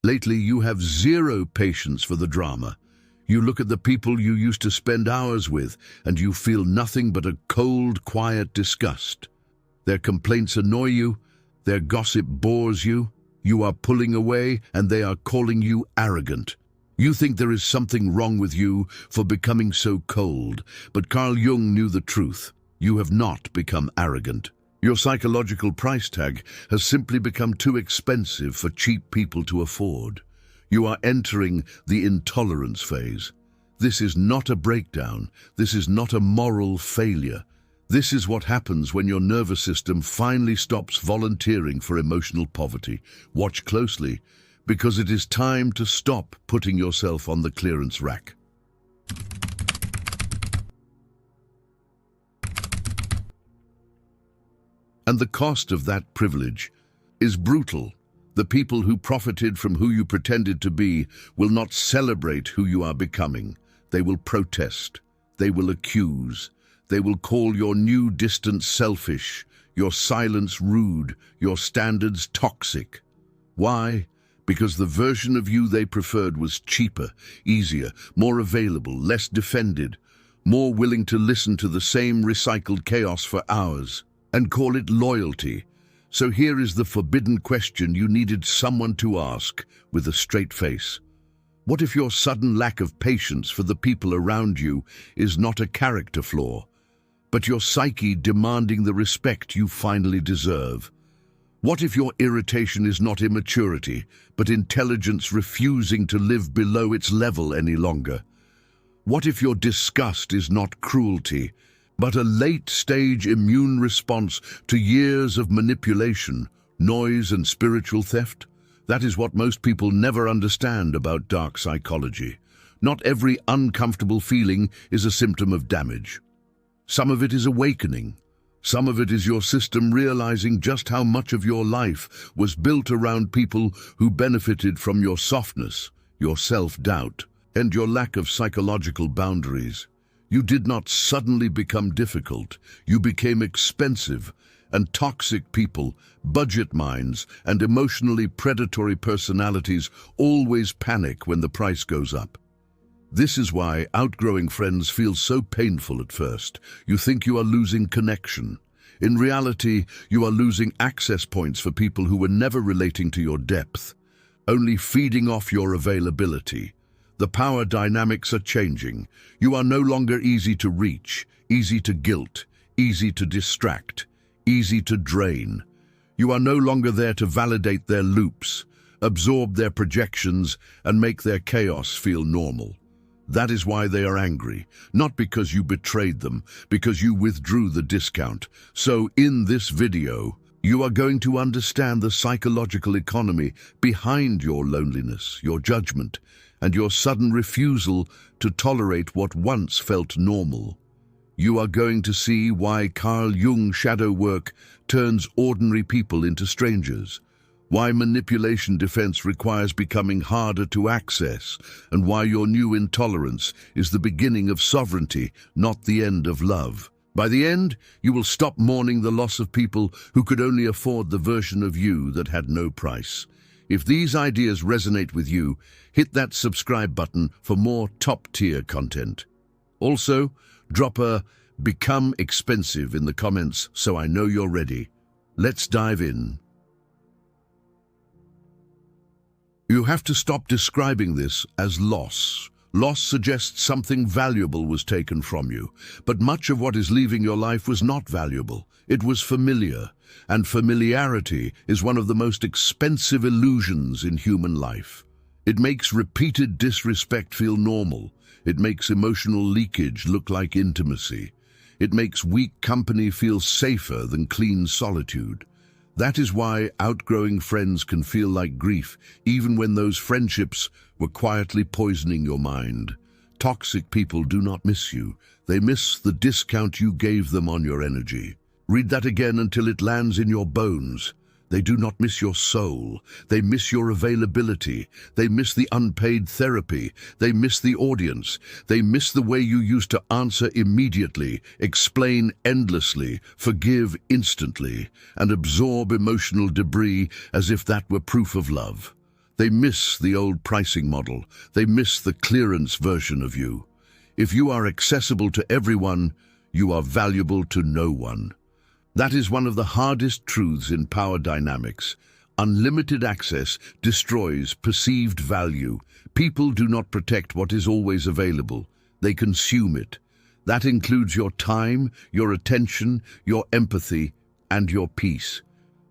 Lately, you have zero patience for the drama. You look at the people you used to spend hours with, and you feel nothing but a cold, quiet disgust. Their complaints annoy you, their gossip bores you, you are pulling away, and they are calling you arrogant. You think there is something wrong with you for becoming so cold, but Carl Jung knew the truth. You have not become arrogant. Your psychological price tag has simply become too expensive for cheap people to afford. You are entering the intolerance phase. This is not a breakdown. This is not a moral failure. This is what happens when your nervous system finally stops volunteering for emotional poverty. Watch closely, because it is time to stop putting yourself on the clearance rack. And the cost of that privilege is brutal. The people who profited from who you pretended to be will not celebrate who you are becoming. They will protest. They will accuse. They will call your new distance selfish, your silence rude, your standards toxic. Why? Because the version of you they preferred was cheaper, easier, more available, less defended, more willing to listen to the same recycled chaos for hours, and call it loyalty. So here is the forbidden question you needed someone to ask with a straight face. What if your sudden lack of patience for the people around you is not a character flaw, but your psyche demanding the respect you finally deserve? What if your irritation is not immaturity, but intelligence refusing to live below its level any longer? What if your disgust is not cruelty, but a late-stage immune response to years of manipulation, noise, and spiritual theft? That is what most people never understand about dark psychology. Not every uncomfortable feeling is a symptom of damage. Some of it is awakening. Some of it is your system realizing just how much of your life was built around people who benefited from your softness, your self-doubt, and your lack of psychological boundaries. You did not suddenly become difficult. You became expensive, and toxic people, budget minds, and emotionally predatory personalities always panic when the price goes up. This is why outgrowing friends feels so painful at first. You think you are losing connection. In reality, you are losing access points for people who were never relating to your depth, only feeding off your availability. The power dynamics are changing. You are no longer easy to reach, easy to guilt, easy to distract, easy to drain. You are no longer there to validate their loops, absorb their projections, and make their chaos feel normal. That is why they are angry, not because you betrayed them, because you withdrew the discount. So in this video, you are going to understand the psychological economy behind your loneliness, your judgment, and your sudden refusal to tolerate what once felt normal. You are going to see why Carl Jung shadow work turns ordinary people into strangers, why manipulation defense requires becoming harder to access, and why your new intolerance is the beginning of sovereignty, not the end of love. By the end, you will stop mourning the loss of people who could only afford the version of you that had no price. If these ideas resonate with you, hit that subscribe button for more top-tier content. Also, drop a "Become expensive" in the comments so I know you're ready. Let's dive in. You have to stop describing this as loss. Loss suggests something valuable was taken from you, but much of what is leaving your life was not valuable. It was familiar, and familiarity is one of the most expensive illusions in human life. It makes repeated disrespect feel normal. It makes emotional leakage look like intimacy. It makes weak company feel safer than clean solitude. That is why outgrowing friends can feel like grief, even when those friendships were quietly poisoning your mind. Toxic people do not miss you. They miss the discount you gave them on your energy. Read that again until it lands in your bones. They do not miss your soul. They miss your availability. They miss the unpaid therapy. They miss the audience. They miss the way you used to answer immediately, explain endlessly, forgive instantly, and absorb emotional debris as if that were proof of love. They miss the old pricing model. They miss the clearance version of you. If you are accessible to everyone, you are valuable to no one. That is one of the hardest truths in power dynamics. Unlimited access destroys perceived value. People do not protect what is always available. They consume it. That includes your time, your attention, your empathy, and your peace.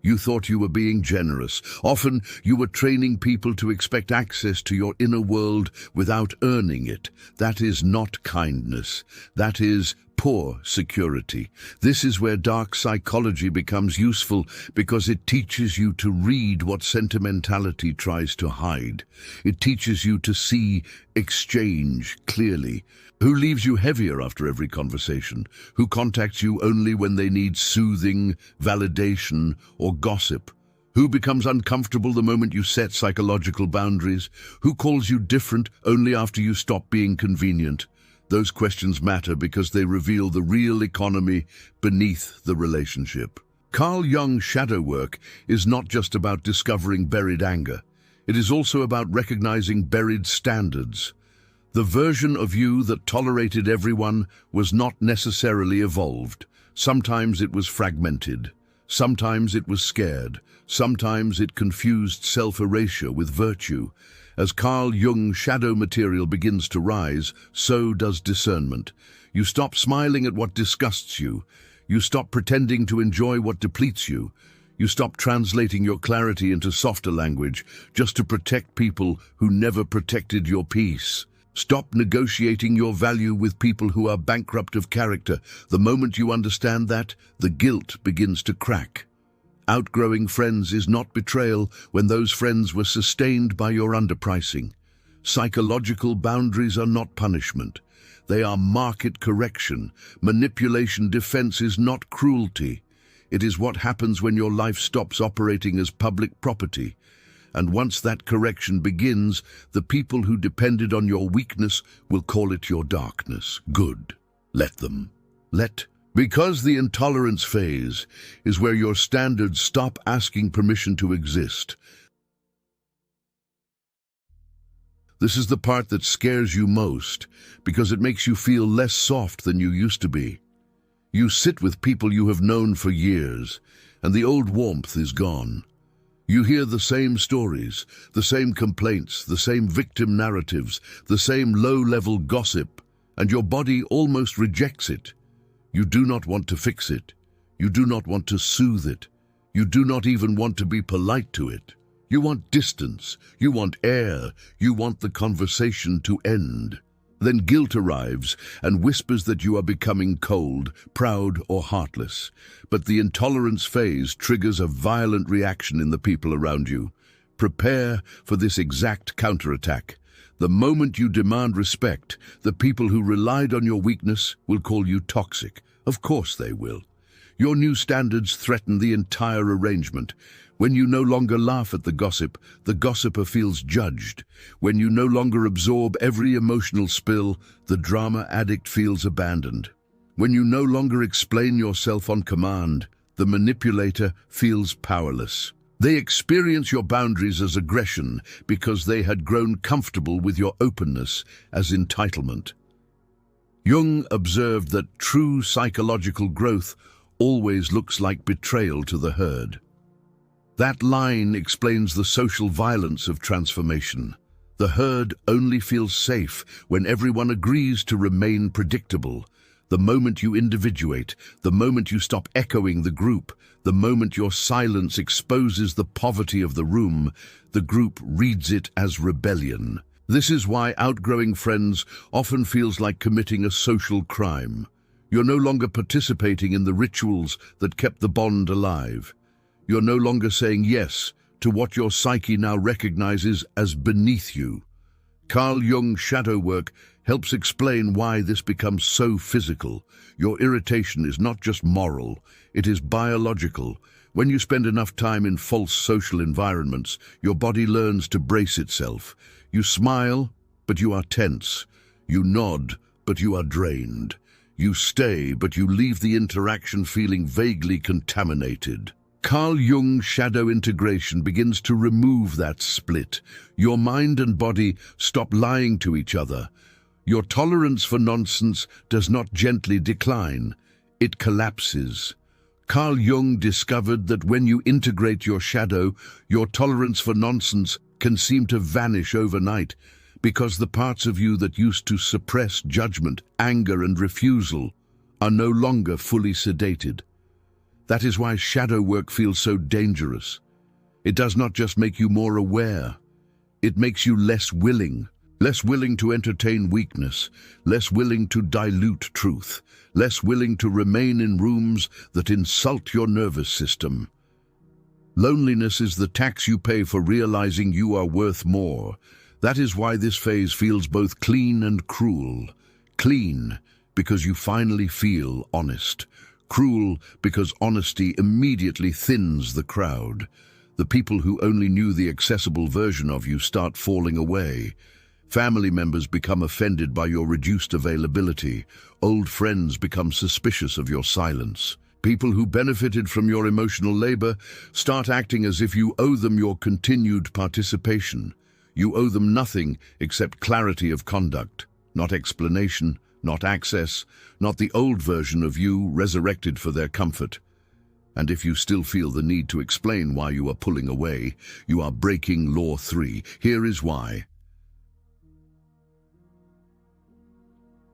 You thought you were being generous. Often, you were training people to expect access to your inner world without earning it. That is not kindness. That is poor security. This is where dark psychology becomes useful because it teaches you to read what sentimentality tries to hide. It teaches you to see exchange clearly. Who leaves you heavier after every conversation? Who contacts you only when they need soothing, validation, or gossip? Who becomes uncomfortable the moment you set psychological boundaries? Who calls you different only after you stop being convenient? Those questions matter because they reveal the real economy beneath the relationship. Carl Jung's shadow work is not just about discovering buried anger. It is also about recognizing buried standards. The version of you that tolerated everyone was not necessarily evolved. Sometimes it was fragmented. Sometimes it was scared. Sometimes it confused self-erasure with virtue. As Carl Jung's shadow material begins to rise, so does discernment. You stop smiling at what disgusts you. You stop pretending to enjoy what depletes you. You stop translating your clarity into softer language just to protect people who never protected your peace. Stop negotiating your value with people who are bankrupt of character. The moment you understand that, the guilt begins to crack. Outgrowing friends is not betrayal when those friends were sustained by your underpricing. Psychological boundaries are not punishment. They are market correction. Manipulation defense is not cruelty. It is what happens when your life stops operating as public property. And once that correction begins, the people who depended on your weakness will call it your darkness. Good. Let them. Because the intolerance phase is where your standards stop asking permission to exist. This is the part that scares you most because it makes you feel less soft than you used to be. You sit with people you have known for years, and the old warmth is gone. You hear the same stories, the same complaints, the same victim narratives, the same low-level gossip, and your body almost rejects it. You do not want to fix it. You do not want to soothe it. You do not even want to be polite to it. You want distance. You want air. You want the conversation to end. Then guilt arrives and whispers that you are becoming cold, proud, or heartless. But the intolerance phase triggers a violent reaction in the people around you. Prepare for this exact counterattack. The moment you demand respect, the people who relied on your weakness will call you toxic. Of course they will. Your new standards threaten the entire arrangement. When you no longer laugh at the gossiper feels judged. When you no longer absorb every emotional spill, the drama addict feels abandoned. When you no longer explain yourself on command, the manipulator feels powerless. They experience your boundaries as aggression because they had grown comfortable with your openness as entitlement. Jung observed that true psychological growth always looks like betrayal to the herd. That line explains the social violence of transformation. The herd only feels safe when everyone agrees to remain predictable. The moment you individuate, the moment you stop echoing the group, the moment your silence exposes the poverty of the room, the group reads it as rebellion. This is why outgrowing friends often feels like committing a social crime. You're no longer participating in the rituals that kept the bond alive. You're no longer saying yes to what your psyche now recognizes as beneath you. Carl Jung's shadow work helps explain why this becomes so physical. Your irritation is not just moral, it is biological. When you spend enough time in false social environments, your body learns to brace itself. You smile, but you are tense. You nod, but you are drained. You stay, but you leave the interaction feeling vaguely contaminated. Carl Jung's shadow integration begins to remove that split. Your mind and body stop lying to each other. Your tolerance for nonsense does not gently decline, it collapses. Carl Jung discovered that when you integrate your shadow, your tolerance for nonsense can seem to vanish overnight, because the parts of you that used to suppress judgment, anger, and refusal are no longer fully sedated. That is why shadow work feels so dangerous. It does not just make you more aware, it makes you less willing to entertain weakness, less willing to dilute truth, less willing to remain in rooms that insult your nervous system. Loneliness is the tax you pay for realizing you are worth more. That is why this phase feels both clean and cruel. Clean, because you finally feel honest. Cruel, because honesty immediately thins the crowd. The people who only knew the accessible version of you start falling away. Family members become offended by your reduced availability. Old friends become suspicious of your silence. People who benefited from your emotional labor start acting as if you owe them your continued participation. You owe them nothing except clarity of conduct, not explanation, not access, not the old version of you resurrected for their comfort. And if you still feel the need to explain why you are pulling away, you are breaking Law 3. Here is why.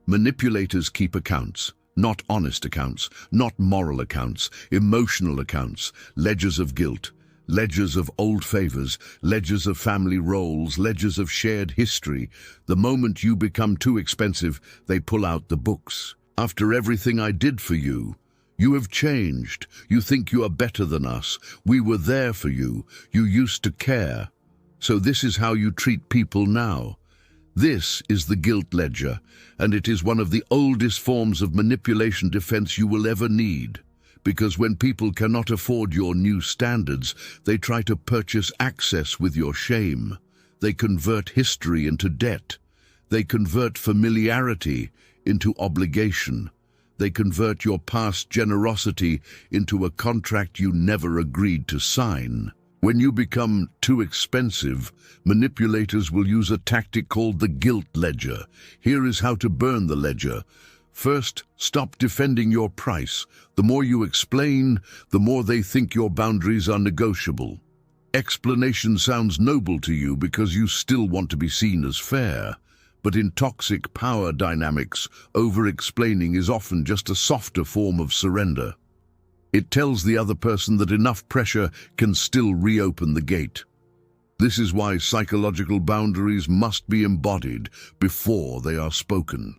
Manipulators keep accounts, not honest accounts, not moral accounts, emotional accounts, ledgers of guilt, ledgers of old favors, ledgers of family roles, ledgers of shared history. The moment you become too expensive, they pull out the books. After everything I did for you, you have changed. You think you are better than us. We were there for you. You used to care. So this is how you treat people now. This is the guilt ledger, and it is one of the oldest forms of manipulation defense you will ever need. Because when people cannot afford your new standards, they try to purchase access with your shame. They convert history into debt. They convert familiarity into obligation. They convert your past generosity into a contract you never agreed to sign. When you become too expensive, manipulators will use a tactic called the guilt ledger. Here is how to burn the ledger. First, stop defending your price. The more you explain, the more they think your boundaries are negotiable. Explanation sounds noble to you because you still want to be seen as fair. But in toxic power dynamics, over-explaining is often just a softer form of surrender. It tells the other person that enough pressure can still reopen the gate. This is why psychological boundaries must be embodied before they are spoken.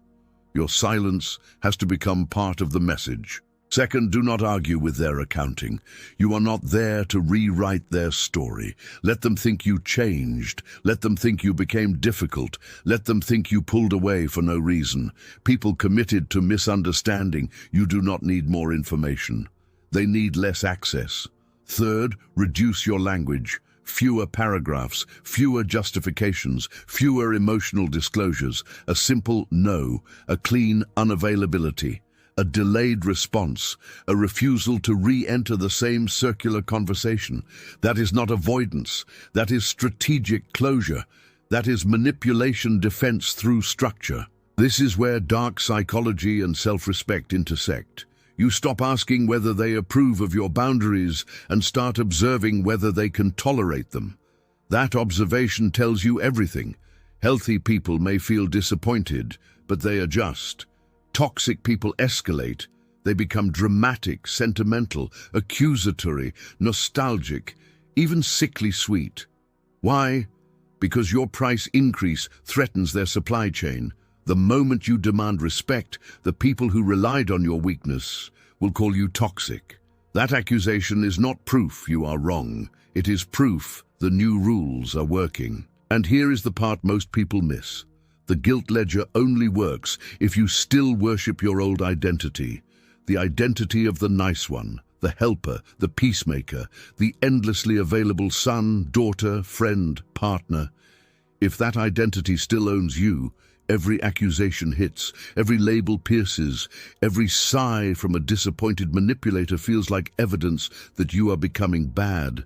Your silence has to become part of the message. Second, do not argue with their accounting. You are not there to rewrite their story. Let them think you changed. Let them think you became difficult. Let them think you pulled away for no reason. People committed to misunderstanding, you do not need more information. They need less access. Third, reduce your language. Fewer paragraphs, fewer justifications, fewer emotional disclosures, a simple no, a clean unavailability, a delayed response, a refusal to re-enter the same circular conversation. That is not avoidance, that is strategic closure, that is manipulation defense through structure. This is where dark psychology and self-respect intersect. You stop asking whether they approve of your boundaries and start observing whether they can tolerate them. That observation tells you everything. Healthy people may feel disappointed, but they adjust. Toxic people escalate. They become dramatic, sentimental, accusatory, nostalgic, even sickly sweet. Why? Because your price increase threatens their supply chain. The moment you demand respect, the people who relied on your weakness will call you toxic. That accusation is not proof you are wrong. It is proof the new rules are working. And here is the part most people miss. The guilt ledger only works if you still worship your old identity. The identity of the nice one, the helper, the peacemaker, the endlessly available son, daughter, friend, partner. If that identity still owns you, Every accusation hits, every label pierces, every sigh from a disappointed manipulator feels like evidence that you are becoming bad.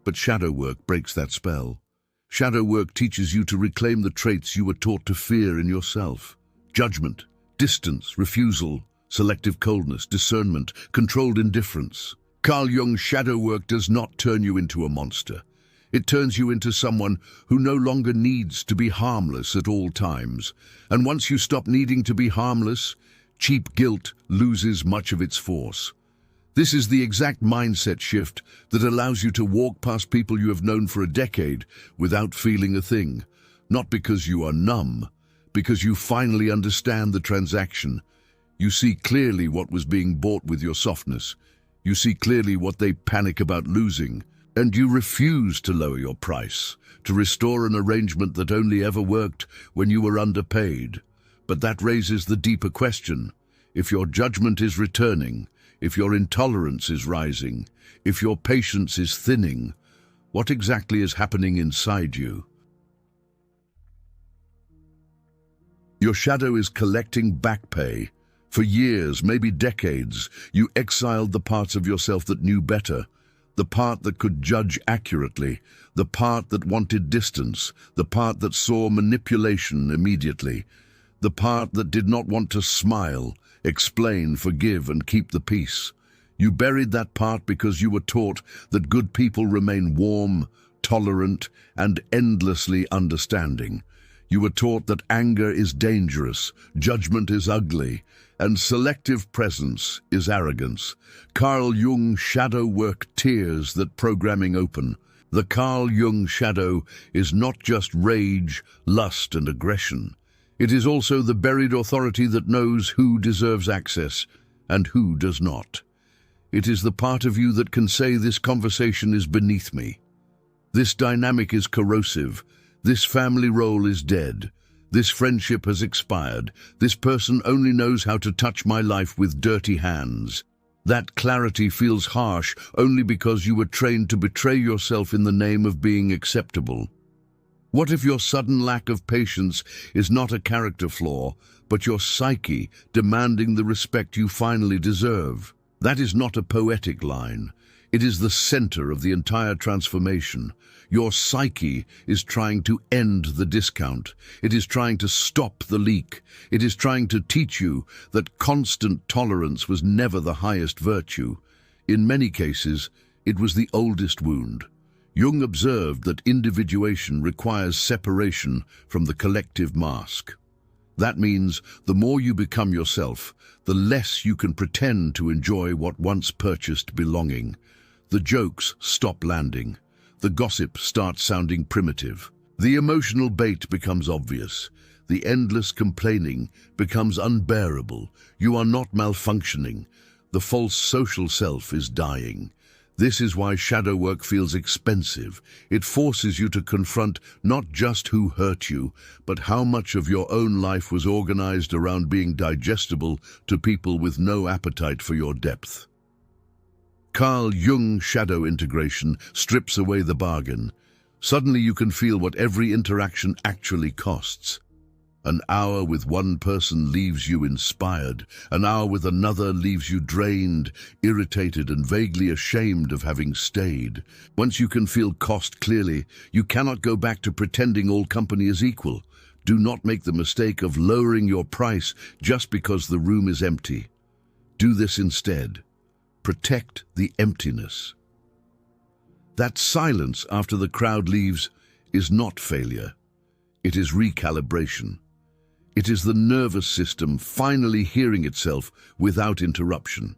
But shadow work breaks that spell. Shadow work teaches you to reclaim the traits you were taught to fear in yourself. Judgment, distance, refusal, selective coldness, discernment, controlled indifference. Carl Jung's shadow work does not turn you into a monster. It turns you into someone who no longer needs to be harmless at all times. And once you stop needing to be harmless, cheap guilt loses much of its force. This is the exact mindset shift that allows you to walk past people you have known for a decade without feeling a thing. Not because you are numb, because you finally understand the transaction. You see clearly what was being bought with your softness. You see clearly what they panic about losing. And you refuse to lower your price, to restore an arrangement that only ever worked when you were underpaid. But that raises the deeper question. If your judgment is returning, if your intolerance is rising, if your patience is thinning, what exactly is happening inside you? Your shadow is collecting back pay. For years, maybe decades, you exiled the parts of yourself that knew better. The part that could judge accurately, the part that wanted distance, the part that saw manipulation immediately, the part that did not want to smile, explain, forgive, and keep the peace. You buried that part because you were taught that good people remain warm, tolerant, and endlessly understanding. You were taught that anger is dangerous, judgment is ugly, and selective presence is arrogance. Carl Jung shadow work tears that programming open. The Carl Jung shadow is not just rage, lust, and aggression. It is also the buried authority that knows who deserves access and who does not. It is the part of you that can say this conversation is beneath me. This dynamic is corrosive. This family role is dead. This friendship has expired. This person only knows how to touch my life with dirty hands. That clarity feels harsh only because you were trained to betray yourself in the name of being acceptable. What if your sudden lack of patience is not a character flaw, but your psyche demanding the respect you finally deserve? That is not a poetic line. It is the center of the entire transformation. Your psyche is trying to end the discount. It is trying to stop the leak. It is trying to teach you that constant tolerance was never the highest virtue. In many cases, it was the oldest wound. Jung observed that individuation requires separation from the collective mask. That means the more you become yourself, the less you can pretend to enjoy what once purchased belonging. The jokes stop landing. The gossip starts sounding primitive. The emotional bait becomes obvious. The endless complaining becomes unbearable. You are not malfunctioning. The false social self is dying. This is why shadow work feels expensive. It forces you to confront not just who hurt you, but how much of your own life was organized around being digestible to people with no appetite for your depth. Carl Jung shadow integration strips away the bargain. Suddenly you can feel what every interaction actually costs. An hour with one person leaves you inspired. An hour with another leaves you drained, irritated, and vaguely ashamed of having stayed. Once you can feel cost clearly, you cannot go back to pretending all company is equal. Do not make the mistake of lowering your price just because the room is empty. Do this instead. Protect the emptiness. That silence after the crowd leaves is not failure. It is recalibration. It is the nervous system finally hearing itself without interruption.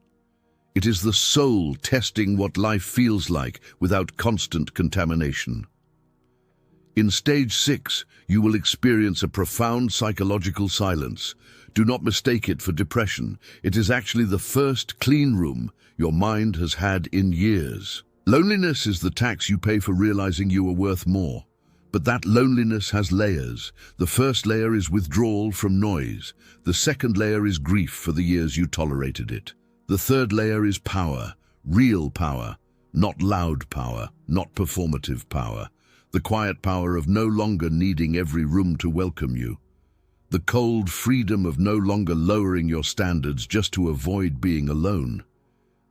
It is the soul testing what life feels like without constant contamination. In stage 6, you will experience a profound psychological silence. Do not mistake it for depression. It is actually the first clean room your mind has had in years. Loneliness is the tax you pay for realizing you are worth more. But that loneliness has layers. The first layer is withdrawal from noise. The second layer is grief for the years you tolerated it. The third layer is power, real power, not loud power, not performative power. The quiet power of no longer needing every room to welcome you. The cold freedom of no longer lowering your standards just to avoid being alone.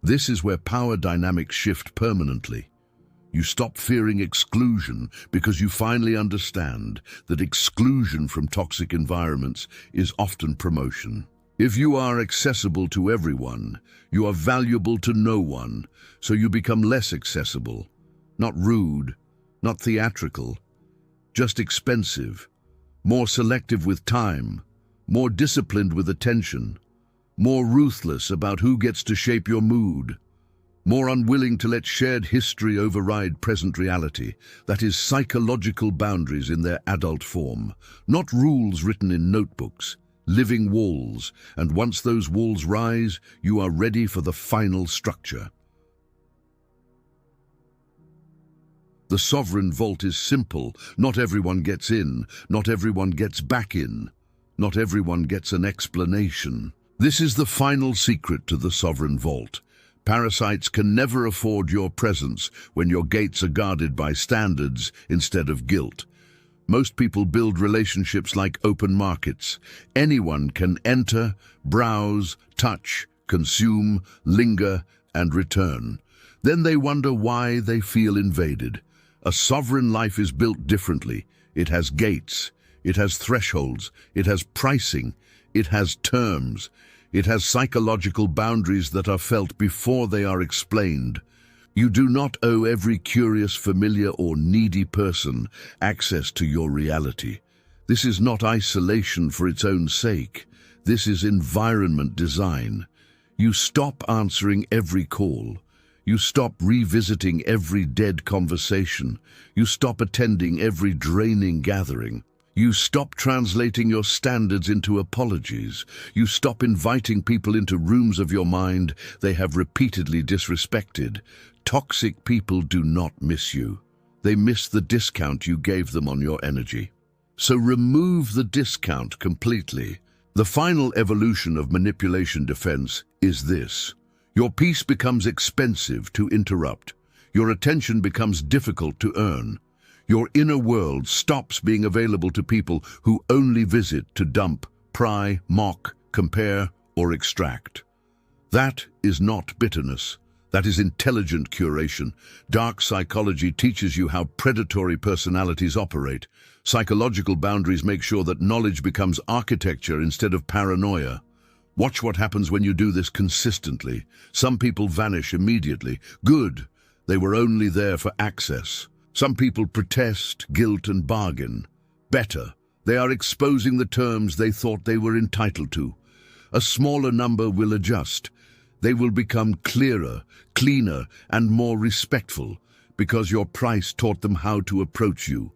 This is where power dynamics shift permanently. You stop fearing exclusion because you finally understand that exclusion from toxic environments is often promotion. If you are accessible to everyone, you are valuable to no one, so you become less accessible. Not rude, not theatrical, just expensive, more selective with time, more disciplined with attention, more ruthless about who gets to shape your mood, more unwilling to let shared history override present reality, that is psychological boundaries in their adult form, not rules written in notebooks, living walls, and once those walls rise, you are ready for the final structure. The sovereign vault is simple. Not everyone gets in, not everyone gets back in, not everyone gets an explanation. This is the final secret to the sovereign vault. Parasites can never afford your presence when your gates are guarded by standards instead of guilt. Most people build relationships like open markets. Anyone can enter, browse, touch, consume, linger, and return. Then they wonder why they feel invaded. A sovereign life is built differently. It has gates, it has thresholds, it has pricing, it has terms, it has psychological boundaries that are felt before they are explained. You do not owe every curious, familiar, or needy person access to your reality. This is not isolation for its own sake. This is environment design. You stop answering every call. You stop revisiting every dead conversation. You stop attending every draining gathering. You stop translating your standards into apologies. You stop inviting people into rooms of your mind they have repeatedly disrespected. Toxic people do not miss you. They miss the discount you gave them on your energy. So remove the discount completely. The final evolution of manipulation defense is this. Your peace becomes expensive to interrupt. Your attention becomes difficult to earn. Your inner world stops being available to people who only visit to dump, pry, mock, compare, or extract. That is not bitterness. That is intelligent curation. Dark psychology teaches you how predatory personalities operate. Psychological boundaries make sure that knowledge becomes architecture instead of paranoia. Watch what happens when you do this consistently. Some people vanish immediately. Good. They were only there for access. Some people protest, guilt, and bargain. Better. They are exposing the terms they thought they were entitled to. A smaller number will adjust. They will become clearer, cleaner, and more respectful because your price taught them how to approach you.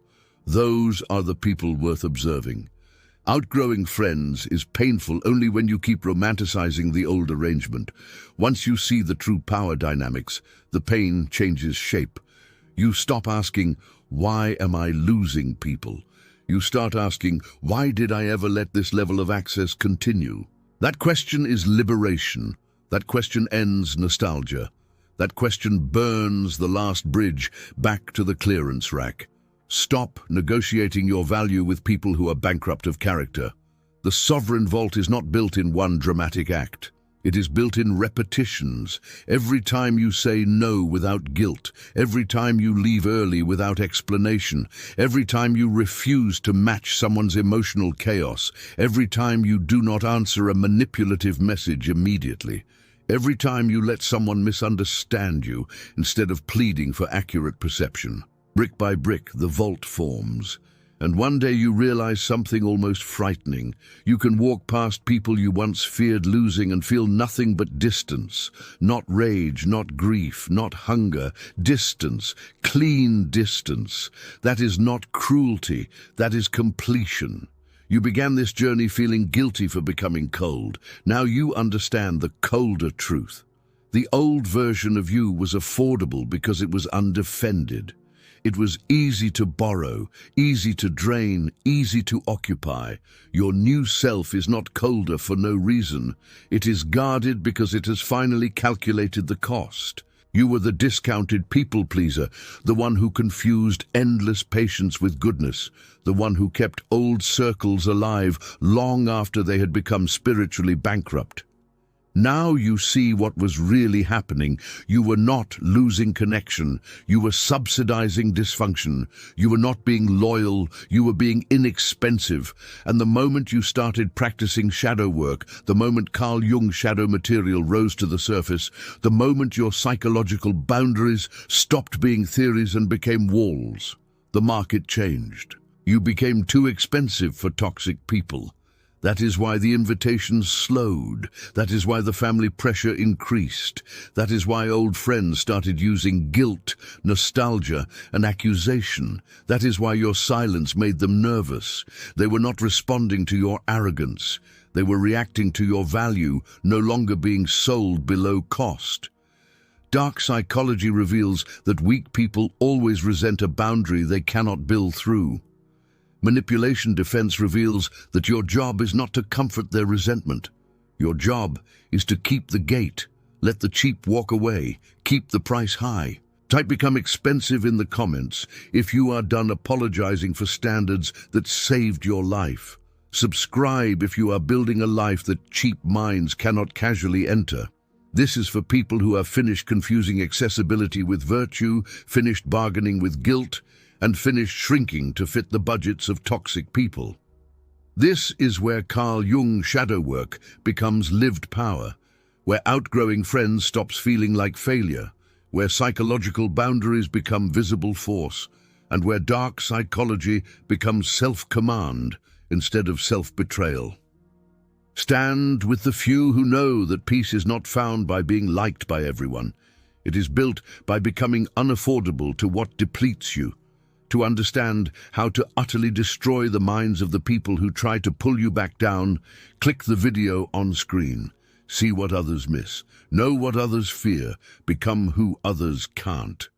Those are the people worth observing. Outgrowing friends is painful only when you keep romanticizing the old arrangement. Once you see the true power dynamics, the pain changes shape. You stop asking, why am I losing people? You start asking, why did I ever let this level of access continue? That question is liberation. That question ends nostalgia. That question burns the last bridge back to the clearance rack. Stop negotiating your value with people who are bankrupt of character. The sovereign vault is not built in one dramatic act. It is built in repetitions. Every time you say no without guilt, every time you leave early without explanation, every time you refuse to match someone's emotional chaos, every time you do not answer a manipulative message immediately, every time you let someone misunderstand you instead of pleading for accurate perception. Brick by brick, the vault forms. And one day you realize something almost frightening. You can walk past people you once feared losing and feel nothing but distance. Not rage, not grief, not hunger. Distance, clean distance. That is not cruelty, that is completion. You began this journey feeling guilty for becoming cold. Now you understand the colder truth. The old version of you was affordable because it was undefended. It was easy to borrow, easy to drain, easy to occupy. Your new self is not colder for no reason. It is guarded because it has finally calculated the cost. You were the discounted people pleaser, the one who confused endless patience with goodness, the one who kept old circles alive long after they had become spiritually bankrupt. Now you see what was really happening. You were not losing connection. You were subsidizing dysfunction. You were not being loyal. You were being inexpensive. And the moment you started practicing shadow work, the moment Carl Jung's shadow material rose to the surface, the moment your psychological boundaries stopped being theories and became walls, the market changed. You became too expensive for toxic people. That is why the invitations slowed. That is why the family pressure increased. That is why old friends started using guilt, nostalgia, and accusation. That is why your silence made them nervous. They were not responding to your arrogance. They were reacting to your value, no longer being sold below cost. Dark psychology reveals that weak people always resent a boundary they cannot build through. Manipulation defense reveals that your job is not to comfort their resentment. Your job is to keep the gate, let the cheap walk away, keep the price high. Type "become expensive" in the comments if you are done apologizing for standards that saved your life. Subscribe if you are building a life that cheap minds cannot casually enter. This is for people who have finished confusing accessibility with virtue, finished bargaining with guilt, and finished shrinking to fit the budgets of toxic people. This is where Carl Jung's shadow work becomes lived power, where outgrowing friends stops feeling like failure, where psychological boundaries become visible force, and where dark psychology becomes self-command instead of self-betrayal. Stand with the few who know that peace is not found by being liked by everyone. It is built by becoming unaffordable to what depletes you. To understand how to utterly destroy the minds of the people who try to pull you back down, click the video on screen. See what others miss. Know what others fear. Become who others can't.